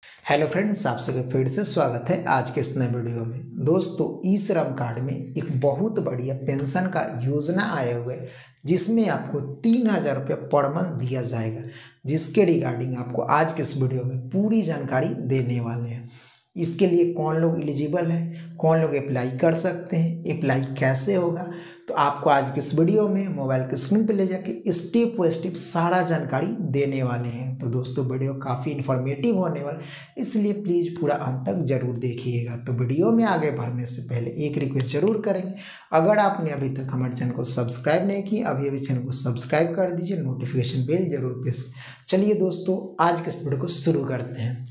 Hello friends, आप सभी फिर से स्वागत है आज के इस नए वीडियो में। दोस्तों, ई श्रम कार्ड में एक बहुत बढ़िया पेंशन का योजना आया हुआ है जिसमें आपको 3,000 रुपये पर मंथ दिया जाएगा, जिसके रिगार्डिंग आपको आज के इस वीडियो में पूरी जानकारी देने वाले हैं। इसके लिए कौन लोग एलिजिबल हैं, कौन लोग अप्लाई कर सकते हैं, अप्लाई कैसे होगा, तो आपको आज के इस वीडियो में मोबाइल के स्क्रीन पर ले जाके स्टेप बाय स्टेप सारा जानकारी देने वाले हैं। तो दोस्तों, वीडियो काफ़ी इन्फॉर्मेटिव होने वाला, इसलिए प्लीज़ पूरा अंत तक जरूर देखिएगा। तो वीडियो में आगे बढ़ने से पहले एक रिक्वेस्ट जरूर करेंगे, अगर आपने अभी तक हमारे चैनल को सब्सक्राइब नहीं किया, अभी चैनल को सब्सक्राइब कर दीजिए, नोटिफिकेशन बेल जरूर प्रेस। चलिए दोस्तों, आज के इस वीडियो को शुरू करते हैं।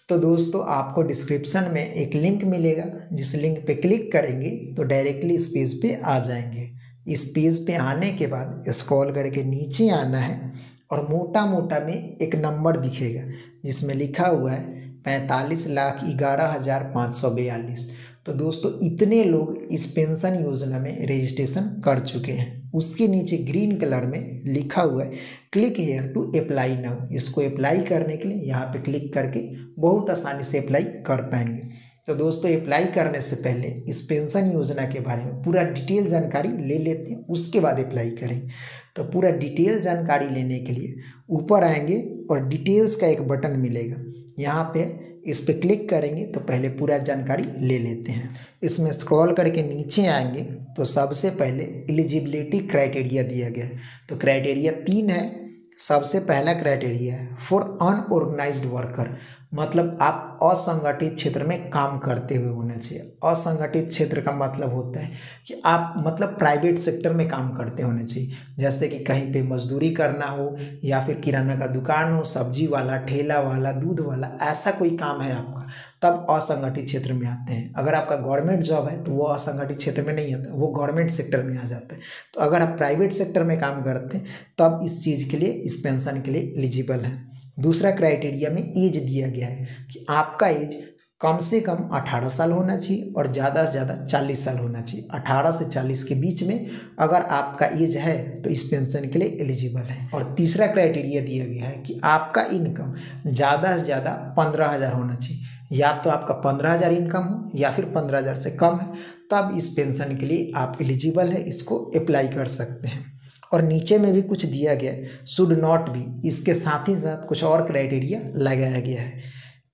तो दोस्तों, आपको डिस्क्रिप्शन में एक लिंक मिलेगा, जिस लिंक पे क्लिक करेंगे तो डायरेक्टली इस पेज पे आ जाएंगे। इस पेज पे आने के बाद स्क्रॉल करके नीचे आना है और मोटा मोटा में एक नंबर दिखेगा जिसमें लिखा हुआ है 45,11,542। तो दोस्तों, इतने लोग इस पेंशन योजना में रजिस्ट्रेशन कर चुके हैं। उसके नीचे ग्रीन कलर में लिखा हुआ है click here to apply now. इसको अप्लाई करने के लिए यहाँ पे क्लिक करके बहुत आसानी से अप्लाई कर पाएंगे। तो दोस्तों, अप्लाई करने से पहले इस पेंशन योजना के बारे में पूरा डिटेल जानकारी ले लेते हैं, उसके बाद अप्लाई करेंगे। तो पूरा डिटेल जानकारी लेने के लिए ऊपर आएंगे और डिटेल्स का एक बटन मिलेगा, यहाँ पे इस पर क्लिक करेंगे तो पहले पूरा जानकारी ले लेते हैं। इसमें स्क्रॉल करके नीचे आएंगे तो सबसे पहले एलिजिबिलिटी क्राइटेरिया दिया गया है। तो क्राइटेरिया 3 है। सबसे पहला क्राइटेरिया है फॉर अनऑर्गेनाइज्ड वर्कर, मतलब आप असंगठित क्षेत्र में काम करते हुए होने चाहिए। असंगठित क्षेत्र का मतलब होता है कि आप मतलब प्राइवेट सेक्टर में काम करते होने चाहिए, जैसे कि कहीं पे मजदूरी करना हो या फिर किराना का दुकान हो, सब्जी वाला, ठेला वाला, दूध वाला, ऐसा कोई काम है आपका, तब असंगठित क्षेत्र में आते हैं। अगर आपका गवर्नमेंट जॉब है तो वो असंगठित क्षेत्र में नहीं आता, वो गवर्नमेंट सेक्टर में आ जाता है। तो अगर आप प्राइवेट सेक्टर में काम करते हैं तब इस चीज़ के लिए, इस पेंशन के लिए एलिजिबल है। दूसरा क्राइटेरिया में एज दिया गया है कि आपका एज कम से कम 18 साल होना चाहिए और ज़्यादा से ज़्यादा 40 साल होना चाहिए। 18 से 40 के बीच में अगर आपका एज है तो इस पेंशन के लिए एलिजिबल है। और तीसरा क्राइटेरिया दिया गया है कि आपका इनकम ज़्यादा से ज़्यादा 15,000 होना चाहिए। या तो आपका 15,000 इनकम हो या फिर 15,000 से कम है, तब इस पेंशन के लिए आप एलिजिबल है, इसको अप्लाई कर सकते हैं। और नीचे में भी कुछ दिया गया है, शुड नॉट बी, इसके साथ ही साथ कुछ और क्राइटेरिया लगाया गया है।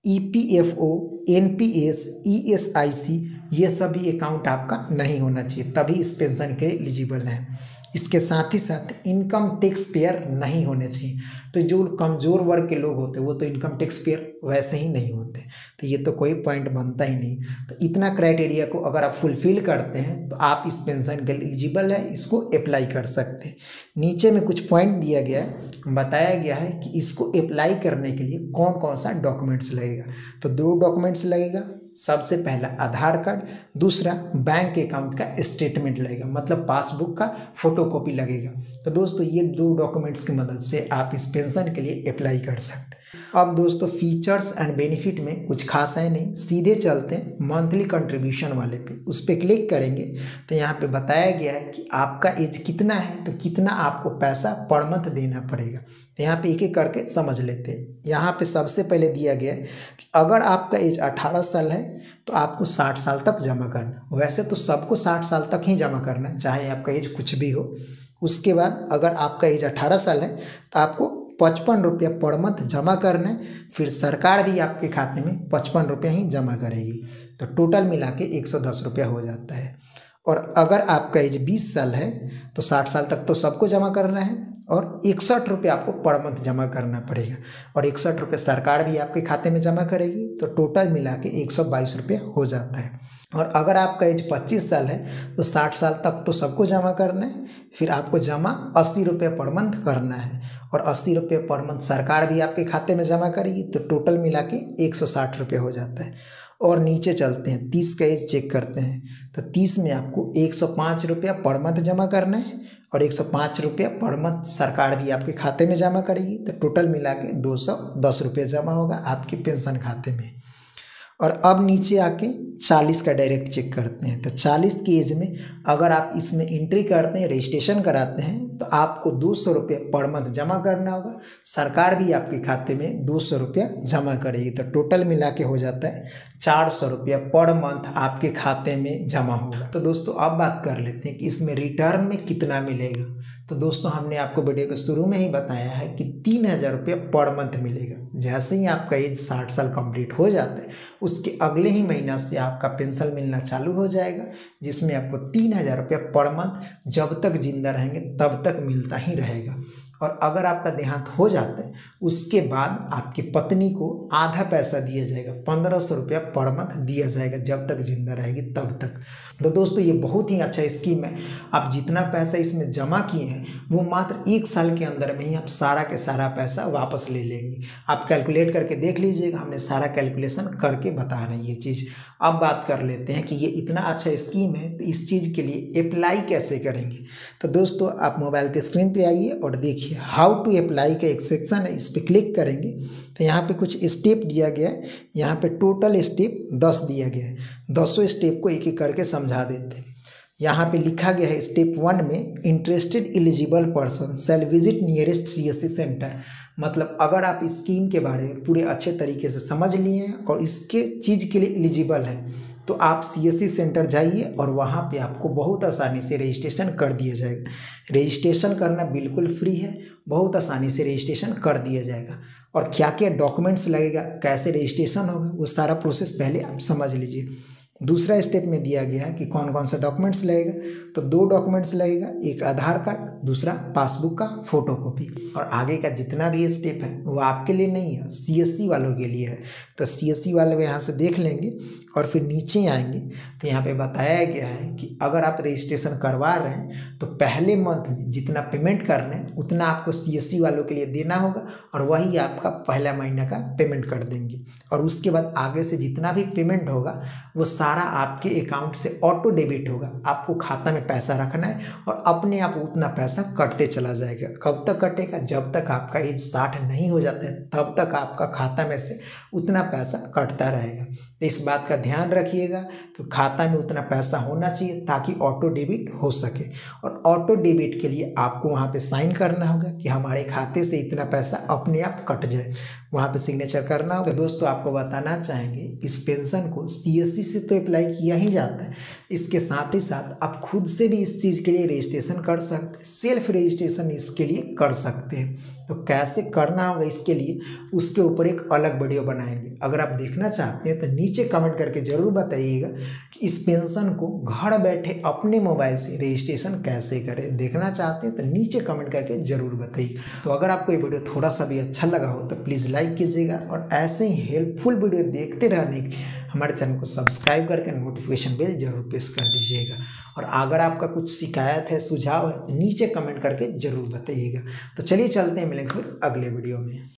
EPFO, NPS, ESIC, ये सभी अकाउंट आपका नहीं होना चाहिए, तभी इस पेंशन के लिए एलिजिबल है। इसके साथ ही साथ इनकम टैक्स पेयर नहीं होने चाहिए। तो जो कमज़ोर वर्ग के लोग होते हैं वो तो इनकम टैक्स पेयर वैसे ही नहीं होते, तो ये तो कोई पॉइंट बनता ही नहीं। तो इतना क्राइटेरिया को अगर आप फुलफिल करते हैं तो आप इस पेंशन के लिए एलिजिबल है, इसको अप्लाई कर सकते हैं। नीचे में कुछ पॉइंट दिया गया है, बताया गया है कि इसको अप्लाई करने के लिए कौन कौन सा डॉक्यूमेंट्स लगेगा। तो 2 डॉक्यूमेंट्स लगेगा। सबसे पहला आधार कार्ड, दूसरा बैंक अकाउंट का स्टेटमेंट लगेगा, मतलब पासबुक का फोटोकॉपी लगेगा। तो दोस्तों, ये 2 डॉक्यूमेंट्स की मदद से आप इस पेंशन के लिए अप्लाई कर सकते हैं। अब दोस्तों, फीचर्स एंड बेनिफिट में कुछ खास है नहीं, सीधे चलते हैं मंथली कंट्रीब्यूशन वाले पे। उस पर क्लिक करेंगे तो यहाँ पे बताया गया है कि आपका एज कितना है, तो कितना आपको पैसा पर मंथ देना पड़ेगा। तो यहाँ पे एक एक करके समझ लेते हैं। यहाँ पे सबसे पहले दिया गया है कि अगर आपका एज 18 साल है तो आपको 60 साल तक जमा करना। वैसे तो सबको 60 साल तक ही जमा करना है, चाहे आपका एज कुछ भी हो। उसके बाद अगर आपका एज 18 साल है तो आपको 55 रुपया पर मंथ जमा करना है। फिर सरकार भी आपके खाते में 55 रुपया ही जमा करेगी, तो टोटल मिला के 110 रुपया हो जाता है। और अगर आपका एज 20 साल है तो 60 साल तक तो सबको जमा करना है और 61 रुपये आपको पर मंथ जमा करना पड़ेगा, और 61 रुपये सरकार भी आपके खाते में जमा करेगी, तो टोटल मिला के 122 रुपये हो जाता है। और अगर आपका एज 25 साल है तो 60 साल तक तो सबको जमा करना है, फिर आपको जमा 80 रुपये पर मंथ करना है, और 80 रुपये पर मंथ सरकार भी आपके खाते में जमा करेगी, तो टोटल मिला के 160 रुपये हो जाता है। और नीचे चलते हैं, 30 का एज चेक करते हैं, तो 30 में आपको 105 रुपया पर मंथ जमा करना है, और 105 रुपया पर मंथ सरकार भी आपके खाते में जमा करेगी, तो टोटल मिला के 210 रुपये जमा होगा आपके पेंशन खाते में। और अब नीचे आके 40 का डायरेक्ट चेक करते हैं। तो 40 की एज में अगर आप इसमें एंट्री करते हैं, रजिस्ट्रेशन कराते हैं, तो आपको 200 रुपये पर मंथ जमा करना होगा। सरकार भी आपके खाते में 200 रुपया जमा करेगी। तो टोटल मिला के हो जाता है 400 रुपया पर मंथ आपके खाते में जमा होगा। तो दोस्तों अब बात कर लेते हैं कि इसमें रिटर्न में कितना मिलेगा। तो दोस्तों हमने आपको वीडियो के शुरू में ही बताया है कि 3000 रुपये पर मंथ मिलेगा। जैसे ही आपका एज 60 साल कंप्लीट हो जाता है, उसके अगले ही महीना से आपका पेंशन मिलना चालू हो जाएगा, जिसमें आपको 3000 रुपये पर मंथ जब तक जिंदा रहेंगे तब तक मिलता ही रहेगा। और अगर आपका देहांत हो जाता है, उसके बाद आपकी पत्नी को आधा पैसा दिया जाएगा, 1500 रुपया पर मंथ दिया जाएगा जब तक जिंदा रहेगी तब तक। तो दोस्तों ये बहुत ही अच्छा स्कीम है। आप जितना पैसा इसमें जमा किए हैं वो मात्र 1 साल के अंदर में ही आप सारा के सारा पैसा वापस ले लेंगे। आप कैलकुलेट करके देख लीजिएगा, हमने सारा कैलकुलेशन करके बता रहे हैं ये चीज़। अब बात कर लेते हैं कि ये इतना अच्छा स्कीम है, तो इस चीज़ के लिए अप्लाई कैसे करेंगे। तो दोस्तों आप मोबाइल के स्क्रीन पे आइए और देखिए हाउ टू अप्लाई का एक सेक्शन है, इस पर क्लिक करेंगे तो यहाँ पे कुछ स्टेप दिया गया है। यहाँ पे टोटल स्टेप 10 दिया गया है। 10 स्टेप को एक एक करके समझा देते हैं। यहाँ पे लिखा गया है स्टेप 1 में interested eligible person shall visit nearest CSC centre. मतलब अगर आप इस स्कीम के बारे में पूरे अच्छे तरीके से समझ लिए हैं और इसके चीज़ के लिए एलिजिबल हैं, तो आप CSC सेंटर जाइए और वहाँ पे आपको बहुत आसानी से रजिस्ट्रेशन कर दिया जाएगा। रजिस्ट्रेशन करना बिल्कुल फ्री है, बहुत आसानी से रजिस्ट्रेशन कर दिया जाएगा। और क्या क्या डॉक्यूमेंट्स लगेगा, कैसे रजिस्ट्रेशन होगा, वो सारा प्रोसेस पहले आप समझ लीजिए। दूसरा स्टेप में दिया गया है कि कौन कौन सा डॉक्यूमेंट्स लगेगा। तो 2 डॉक्यूमेंट्स लगेगा, एक आधार कार्ड, दूसरा पासबुक का फोटोकॉपी। और आगे का जितना भी स्टेप है वो आपके लिए नहीं है, CSC वालों के लिए है। तो CSC वाले यहाँ से देख लेंगे और फिर नीचे आएंगे तो यहाँ पे बताया गया है कि अगर आप रजिस्ट्रेशन करवा रहे हैं तो पहले मंथ में जितना पेमेंट करना है उतना आपको CSC वालों के लिए देना होगा और वही आपका पहला महीना का पेमेंट कर देंगे। और उसके बाद आगे से जितना भी पेमेंट होगा वो सारा आपके अकाउंट से ऑटो डेबिट होगा। आपको खाता में पैसा रखना है और अपने आप उतना पैसा कटते चला जाएगा। कब तक कटेगा? जब तक आपका एज 60 नहीं हो जाता है तब तक आपका खाता में से उतना पैसा कटता रहेगा। तो इस बात का ध्यान रखिएगा कि खाता में उतना पैसा होना चाहिए ताकि ऑटो डेबिट हो सके। और ऑटो डेबिट के लिए आपको वहाँ पे साइन करना होगा कि हमारे खाते से इतना पैसा अपने आप कट जाए, वहाँ पे सिग्नेचर करना होगा। तो दोस्तों आपको बताना चाहेंगे इस पेंशन को CSC से तो अप्लाई किया ही जाता है, इसके साथ ही साथ आप खुद से भी इस चीज़ के लिए रजिस्ट्रेशन कर सकते हैं, सेल्फ रजिस्ट्रेशन इसके लिए कर सकते हैं। तो कैसे करना होगा इसके लिए उसके ऊपर एक अलग वीडियो बनाएंगे। अगर आप देखना चाहते हैं तो नीचे कमेंट करके ज़रूर बताइएगा कि इस पेंशन को घर बैठे अपने मोबाइल से रजिस्ट्रेशन कैसे करें। देखना चाहते हैं तो नीचे कमेंट करके ज़रूर बताइए। तो अगर आपको ये वीडियो थोड़ा सा भी अच्छा लगा हो तो प्लीज़ लाइक कीजिएगा और ऐसे ही हेल्पफुल वीडियो देखते रहने के लिए हमारे चैनल को सब्सक्राइब करके नोटिफिकेशन बेल जरूर प्रेस कर दीजिएगा। और अगर आपका कुछ शिकायत है, सुझाव है, नीचे कमेंट करके ज़रूर बताइएगा। तो चलिए चलते हैं, मिलेंगे फिर अगले वीडियो में।